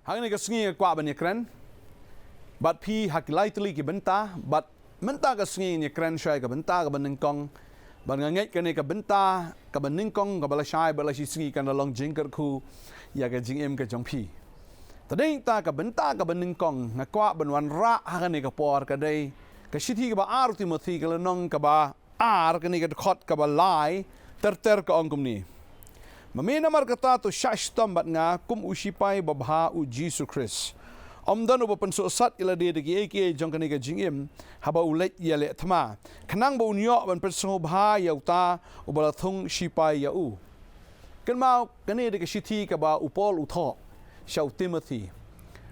hang ni ka sngi kwa ban kran bat pi hak lightly ki benta bat menta ka sngi ni kran shai ka benta ka ban kong ban ngai ka ni ka benta ka ban kong ka bala shai bala shi sngi kan long jingker khu ya ka jingem ka jong pi tadeng ta ka benta ka ban kong na kwa ban wan ra hang ni ka por ka dei ka shithi ka ba ar Timothi ka nong ka ba ar ka ni ka khot ka ba lai ter ka ongkum ni mamina markata to shashtam bat nga kum usipai babha u Jesus Christ omdan uba panso sat ilade de eke jong kaniga jingim haba ulet yale thma khanang bo unyo ban panso bha yauta ubala thung sipai ya u kanma kani de shithi ka ba upol utho shau Timothi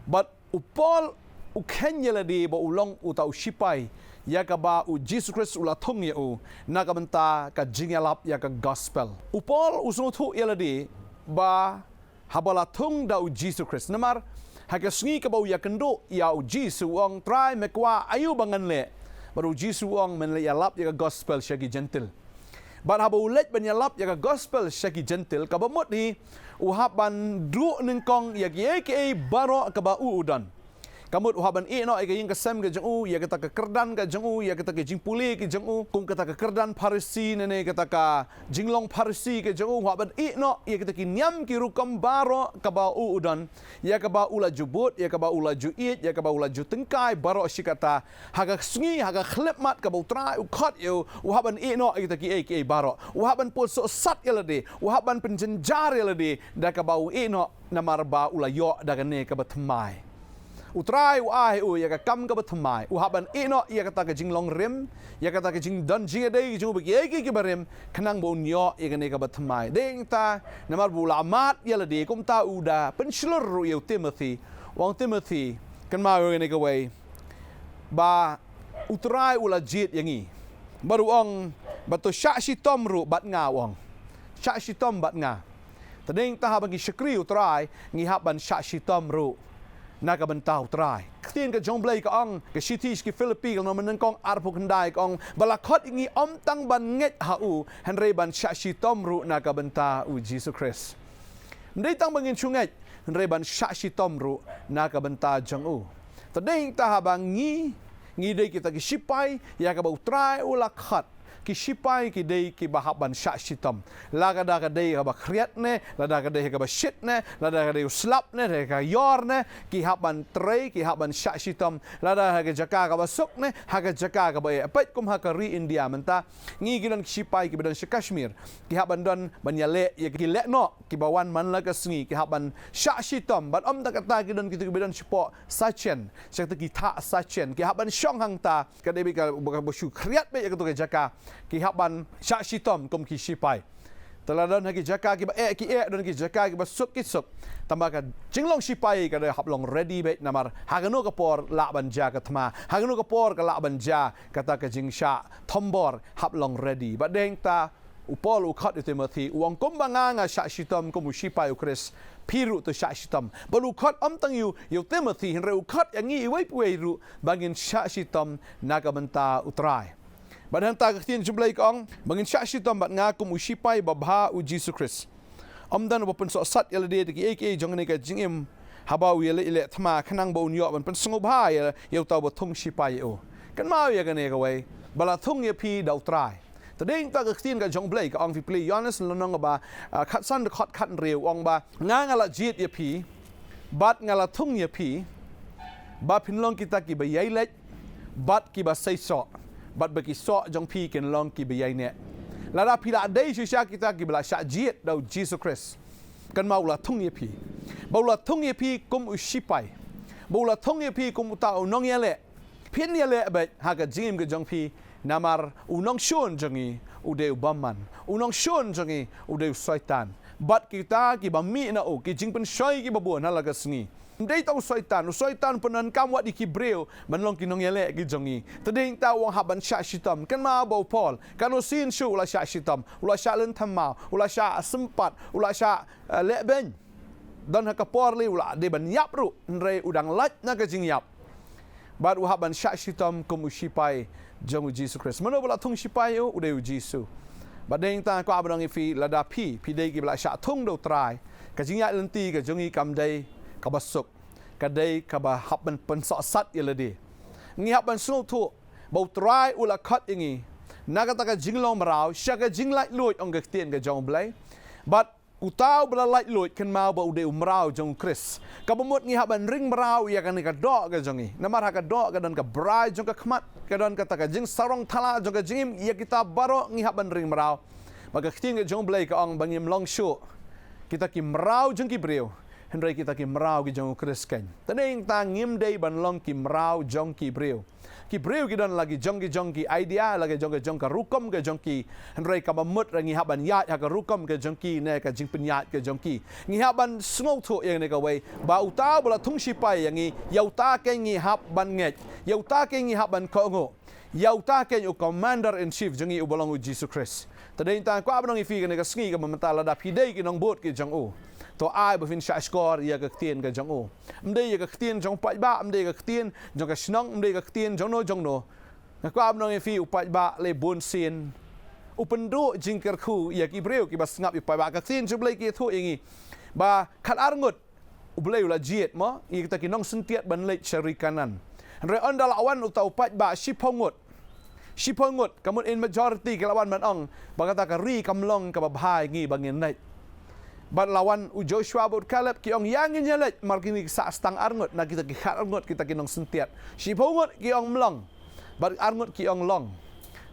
but upol u khenyala de ba ulong utau sipai ya ka ba u Jesus Christ ula thong ya u na ka banta ka jingalap ya ka gospel upol usno thu eladi ba habala thong da u Jesus Christ namar ha ka sngi ka ba ya kendo ya u Jesus ong try mekwa ayu bangan le baru Jesus ong men le ya lap ya ka gospel shagi gentle but haba ulet ban ya lap ya ka gospel shagi gentle ka ba mot ni u haban du ning kong ya ke baro ka ba u udan kamut uhaban no ay kayong kasem ka jang ya kata ka kerdan ka jang ya kata ka jingpuli ka jang kung kata ka kerdan parisi nene kata ka jinglong parisi ka jang uhaban no ya kata ki nyam ki rukam baro ka ba udan ya ka ba ula jubut ya ka ba ula juit ya ka ba ula jutengkai baro sikata haga sungi haga khlepmat ka ba utra ukhat yo uhaban no ay kata ki baro uhaban pul so sat yalade uhaban penjenjar yalade da ka ba no namar ba ula yo da kane ka ba tmai utrai u ai u ya ka kam ka bathmai u haban no ya ka ta ka jinglong rem ya ka ta ka jing don jing dei ju ba ye ki barem khanang bo nyo ya ka ne ka bathmai deng ta namar bu la mat ya la de kum ta u da pen shlur ru yu Timothi wang Timothi kan ma we ne ka wei ba utrai u la jit yangi baru ong bato sha shi tom ru bat nga wang sha shi tom bat nga tadeng ta haban ki shakri utrai ngi haban sha shi tom ru naga bantau try ktin ka jong blai ka ong ka shitish ki Philipi no man kong arpo kandai kong balakot ingi om tang ban nget ha u henre ban shashi tomru naga banta u Jesus Christ ndai tang bangin chunget henre ban shashi tomru naga banta jong u tadeng ta habang ngi dei kita ki sipai ya ka ba utrai u lakhat ki sipai ki dei ki bahaban shashi tom laga daga dei ka ba khriat ne la daga dei ka ba shit ne la daga dei slap ne ka yor ne ki haban trei ki haban shashi tom la daga jaka ka ba suk ne ha ka jaka ka ba pet kum ha ka ri India menta ngi gidan ki sipai ki bidan Kashmir ki haban don banyale ya ki le no ki bawan man la ka sngi ki haban shashi tom bat om ta kata gidan ki bidan sipo sachen sakta ki tha sachen ki haban shong hang ta ka dei ka ba shu khriat be ka to ka jaka ki haban shashi tom kum ki sipai teladon hagi jaka ki ba ki don ki jaka ki ba suk ki suk tambah ka jinglong sipai ka de hablong ready be namar hagano ka por la ban ja ka thma hagano ka por ka la ban ja kata ka jingsha thombor hablong ready ba deng ta upol u khat Timothi uang kum banga nga shashi tom kum sipai u Chris piru to shashi tom balu khat am tang yu Timothi hinre u khat yangi iwai puai ru bangin shashi tom nagamanta utrai Badan ta ktin jumlai kong bangin shashi tom bat nga kum usipai babha u Jesus Christ omdan open so sat yalade ki eke jongane ka jingim haba u yele ile thma khanang bo unyo ban pensngewbha ya yauta bo thung sipai o kan ma ya gane ka wei bala thung ye pi dau trai tadeng ta ktin ka jongblai ka ong fi play honest lonong ba khat san khat khat reu ong ba nga ngala jit ye pi bat ngala thung ye pi ba phinlong kita ki ba yai let bat ki ba sai so bat bagi sok jong pi ken long ki bayai ne lada pila dei shisha kita ki bla sha jiet dau Jesus Christ kan maula thung ye pi baula thung ye pi kum usipai baula thung ye pi kum ta nong yele pin yele ba ha ga jim ga jong pi namar unong shon jongi udeu baman unong shon jongi udeu syaitan bat kita ki ba mi na o ki jing pen shoi ki babon halaga sngi Ndai tau syaitan penan kam wat di kibreu manlong kinong yele ki jongi tading ta wong haban sha shitam kan ma bo Paul kan usin shu la sha shitam ula sha len thamau ula sha sempat ula sha leben dan ha kapor li ula de ban yap ru ndrei udang lat na ka jing yap bad haban sha shitam kum usipai jong Jesus Christ mano bala thung sipai u de Jesus badeng ta ko abang ifi lada pi dei ki bala sha thung do trai ka jing ya lenti ka jongi kam dei kabasuk kadai kaba haban pensat yeladi ngi haban sung thu bau try ula khat ingi nagataka jinglong marau shaga jinglai luit ong ka tien ka jong blai but utau bela light luit kan mau bau de umrau jong Chris kabamut ngi haban ring marau ya kan ka do ka jongi namar ha ka do ka dan ka brai jong ka khmat ka dan ka taka jing sarong thala jong ka jingim ya kita baro ngi haban ring marau maka tien ka jong blai ka ong bangim long show kita ki marau jong ki breu Henry kita ki marau ki jong Chris kan taning ta ngim dei ban long ki marau jong ki breu ki dan lagi jong ki idea lagi jong ka rukom ke jong ki Henry ka bamut rangi haban yat ha ka rukom ke jong ki ne ka jing penyat ke jong ki ngi haban sngo thu yang ne ka wei ba uta bula thung sipai yang ngi yau ta ke ngi hab ban nget yau ta ke ngi haban ko ngo yau ta ke u commander in chief jong i u bolong u Jesus Christ tadai ta kwa abang i fi ke ne ka sngi ka mamantala da pidei ki nong bot ki jong u to ai bafin sha skor ya ka tien ka jong o mde ya ka tien jong pa ba mde ka tien jong ka snong mde ka tien jong no na kwa abnong e fi upa ba le bon sin upendo jingker khu ya ki breu ki bas ngap upa ba ka tien jublai ki thu ingi ba khat arngut ublai ula jiet mo i kita ki nong sentiat ban le syarikanan re ondal awan utau pa ba shipongut kamun in majority kelawan man ong ba kata ka ri kamlong ka babhai ngi bangin nai But lawan Joshua bot Caleb ki ong yang nyelet markini sa stang arngot na kita ki khat arngot kita ki nong sentiat sipongot ki ong mlong but arngot ki ong long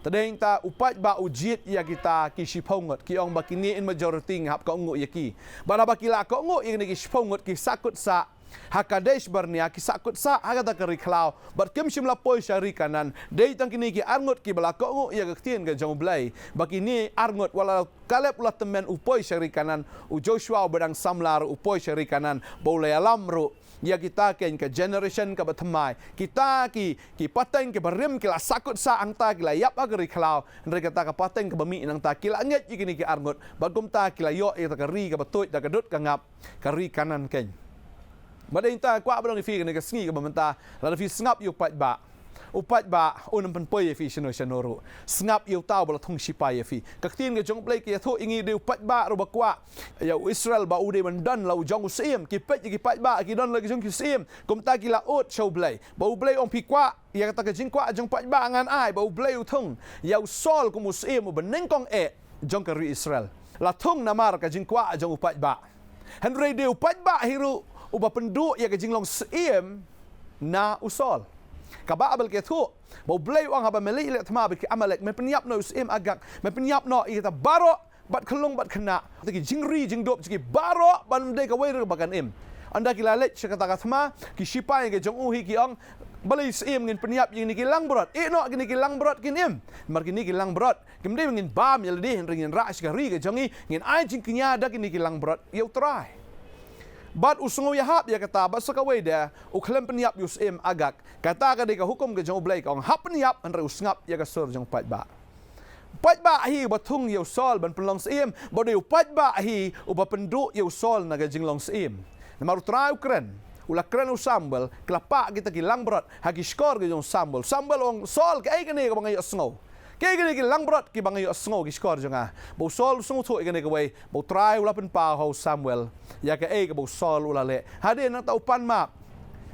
tadeng ta upat ba ujit ya kita ki sipongot ki ong bakini in majority ngap ko ngo yaki bala bakila ko ngo ini ki sipongot ki sakut sa Hakadesh bernia ki sakut sa hagata kari klau but kem shimla poi syari kanan dei tang kini ki arngot ki belako ngo ya ktien ga jong blai bakini arngot wala Kaleb ulah temen upoi syari kanan u Joshua bedang samlar upoi syari kanan boleh alam ru ya kita ken ke generation ka batmai kita ki pateng ke berim ki la sakut sa angta ki la yap agri klau ndre kata ka pateng ke bami nang ta ki la nget kini ki arngot bagum ta ki la yo ya ta ri ka batut ta kadut ka ngap kari kanan ken Madain ta kwa abang fi ka sngi ka bamanta la fi snap yu pat ba unam pen poi fi shano snap yu taw bala thung sipai fi ka tin ga jong play ki tho ingi de pat ba ro bakwa ya Israel ba ude man dan la jong sim ki pat ba ki don la jong ki sim kum ta ki la ot show play ba u play on pi kwa ya ta ka jing kwa jong pat ba ngan ai ba u play u thung ya sol kum sim ben neng kong jong ka ri Israel la thung namar ka jing kwa jong pat ba Henry de pat ba hiru uba penduk ya ke jinglong siem na usol kaba abel ke thu bo blai wang haba meli le thma bi amalek me penyap no siem agak me penyap no ita baro bat khelong bat khna ki jingri jingdop ki baro ban de ka weir bakan im anda ki lalet kata ka thma ki sipai ke jong uhi ki ong balai siem ngin penyap yang ni ki lang brot no gini ki lang brot kin im mar kini ki lang brot kimde ngin bam yel de ringin ra shkari ke jongi ngin ai jingkinya da kini ki lang brot yau try But usung yahap ya kata basa kawai dia uklem penyap yusim agak kata ka ka hukum ke jong blai ka ong hap penyap andre usngap ya ka sur jong pat ba hi batung yu sol ban pelong sim bodi pat ba hi uba pendu yu sol na ga jinglong sim na maru trau kren ula kren usambel klapa kita ki langbrot hagi skor ke jong sambel ong sol ke ai kene ka bangai asngo Kaya gini lang brot ki bangay asngo ki skor jonga. Bo sol sungo to gini kaway. Bo try ula pen pa ho Samuel. Ya ka bo sol ula le. Hadi nang taupan map.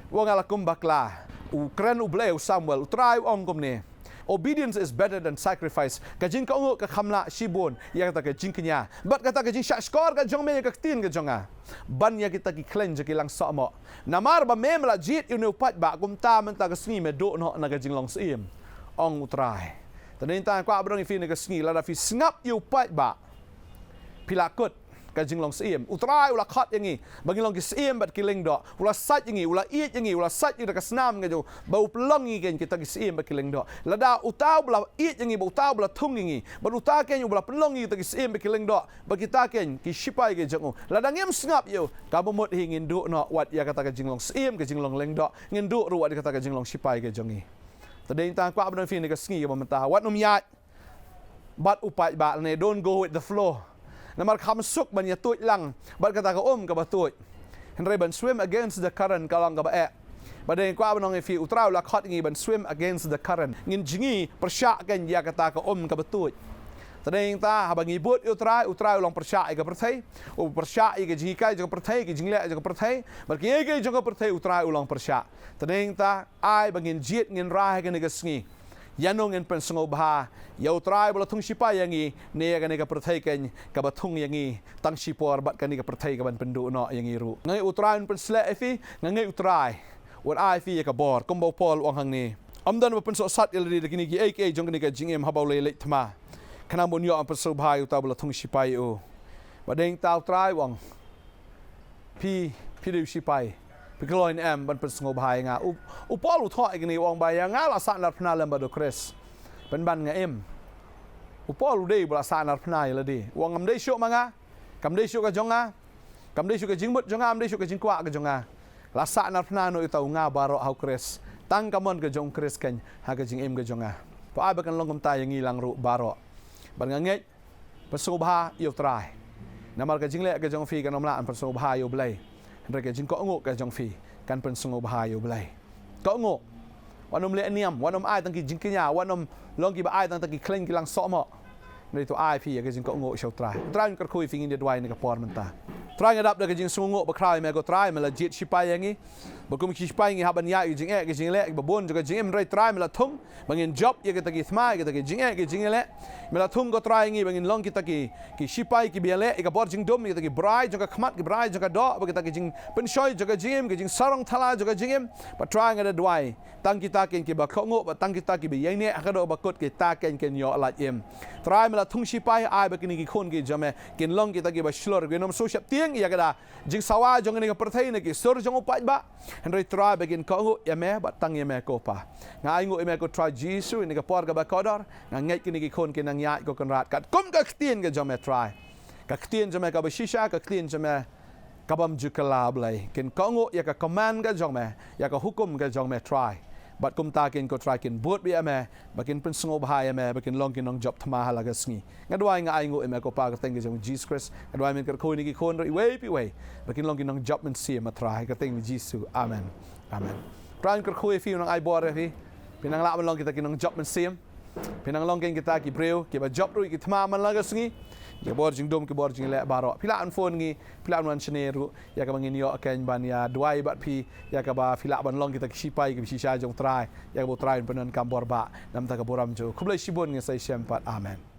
Wang ala kumbakla. U kren u ble u Samuel. U try ong kum ni. Obedience is better than sacrifice. Kajin ka ungo ka khamla shibon. Ya kata ka jingkenya. But kata ka jing skor ka jong me ka tin ka jonga. Ban ya kita ki cleanse ki lang sa mo. Namar ba me mala jit yu ne pat ba kum ta man ta ka sngi me do no na ka jing long sim. Ong u try. Tadin ta kwa abang fi nega sngi la fi snap yu pat ba pilakut ka jinglong sim utrai ula khat yangi bagi long ki sim bat kiling do ula sat yangi ula eat yangi ula sat yu ka snam nga jo bau plong ngi ken kita ki sim bat kiling do lada utau bla eat yangi bau utau bla thung yangi bat uta ken yu bla plong ngi kita ki sim bat kiling do bagi ta ken ki shipai ke jangu lada ngem snap yu ka bomot hingin do no wat ya kata ka jinglong sim ke jinglong leng do ngin do ru wat kata ka jinglong shipai ke jangi Tading ta kwa abang fi nega sngi ka mamanta wat num yat bat upat ba ne don't go with the flow namar kham suk ban ya tuit lang bat kata ka ka batut henry ban swim against the current kalang ka ba badeng kwa abang fi utrau la khat ngi ban swim against the current ngin jingi persyak kan ya kata ka ka batut Tadeng ta habang ibut utrai ulang persya ke perthai. O persya ke Jingkhein ke perthai ke Jinglek ke perthai. Berki ke jong perthai utrai ulang persya. Tadeng ta ai bangin jit ngin rai ke negasngi. Iano ngin pynsngewbha ya utrai bala thung sipa yangi ne ka ne ka perthai ken ka bathung yangi tang sipor bat ka ne ka perthai ka ban pendu no yangi ru ngai utrai pensle efi ngai utrai wat ai fi ka bor kombo pol wang hang ni amdan ba penso sat ilri de kini ki ak jong ne ka jingem habau le le thma kana mon yo pynsngewbha uta bala thung sipa yo badeng ta utrai wang pi du sipai Pagloin ban pynsngewbha nga upol utho igni wang baya nga la sa nar phna lamba do kres ban nga upol dei bla sa nar phna la di wang am dei syo manga kam dei syo ka jonga kam dei syo ka jingmut jonga am dei syo ka jingkwa ka jonga la sa nar phna no itau nga baro hau kres tang kamon ka jong kres kan ha ka jing ka jonga pa ai bakan longom ta yang ilang ru baro ban nga ngai pynsngewbha yo trai namal ka jingle ka jong fi ka nomla an pynsngewbha yo blai mereka jin ko ngok ka jong fi kan pynsngewbha yo blai ko ngok wanom le niam wanom ai tang ki jingkenya wanom long ki ba ai tang ki kleng ki lang so mo nei to ai fi ka jin ko ngok shau trai ka khoi fi ngi de dwai ne ka por menta trai ngadap de ka jing ngok ba krai me go trai me la jit sipai yangi ba kum ki sipai ngi haban ya jing e ka jing le ba bon ka jing em rai trai me la thung bangin job ye ka ki thma ka ki jing e ka jing le me la thung go trai ngi bangin long ki ta ki sipai ki biale ka bor jing dom ki ta ki brai jong ka khmat ki brai jong ka do ba ki ta ki jing penshoi jong ka jing ka jing sarong thala jong ka jing em ba trai ngada dwai tang kita ken ki ba kho ngok ba tang kita ki bi yang ne ka do ba kot ki ta ken yo la em trai me la thung sipai ai ba ki ni ki khon ki jame kin long ki ta ki ba shlor ki nom so shap tieng ya kada jing sawa jong ni ka perthai ne ki sur jong upai ba henry try begin ko ngok ya me ba tang ya me ko pa ngai ngok me ko try jisu ni ka por ka ba kodor ngai ki ni ki khon ki nang ya ko kan rat kat kum ka ktien ka jame try ka ktien jame ka ba shisha ka ktien jame ka bam jukala blai kin ko ngok ya ka command ka jome ya ka hukum ka jome try bat kum ta kin ko try kin bot bi ame bakin pynsngewbha ya me bakin long kin nong job thma halaga sngi ngadwai nga ai ngo me ko pa ka teng jong jesus christ ngadwai min ka ko ni ki khon ri we pi we bakin long kin nong job min si ma try ka teng jesus amen amen try ka ko fi nong ai bor fi pinang la long kita kin nong job min sim pinang long kin kita ki breu ki ba job ru ki thma man laga sngi ya bor jing dom ki bor jing le baro pila an phone ngi pila an cheneru ya ka bangin yo ken ban ya duai bat pi ya ka ba pila ban long kita ki sipai ki shisha jong trai ya ka bo trai penan kam bor ba nam ta ka boram jo khublai shibon ngi sai shem pat amen